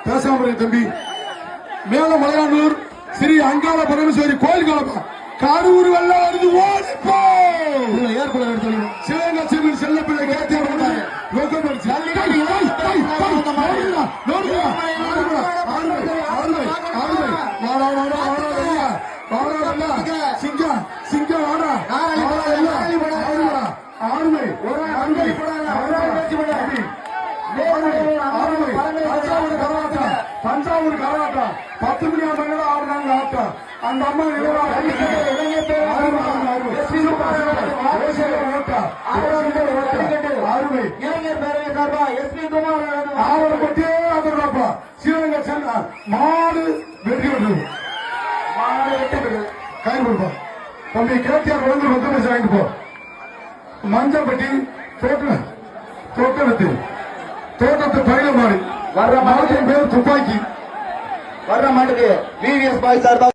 பேசாம தம்பி மேல மலையானூர் ஸ்ரீ அங்காள பரமேஸ்வரி கோயில் கலப்பா காரூர் வெள்ள வருது ஓடிப்போ ஏற்பட சிவகங்கை செல்ல பிள்ளை கேட்டே சிங்கம் சிங்கம் ஆறுமை தஞ்சாவூர் கரகாட்டம் 10 மணி ஆடுறாங்க ஆட்டம் அந்த அம்மா ஆவரப்பட்டே ஆதரப்பா சிவகங்கை செல்ல மாடு வெற்றி விடுறது கை கொடுப்பா தம்பி கேட்டியார் உடம்பு 10 பைசா வாங்கிட்டு போ மஞ்சப்பட்டி தோட்டத்து பயில மாறி வர்ற மாட்டுக்கு பேர் துப்பாக்கி வர்ற மாட்டுக்கு VVS பாய் சார்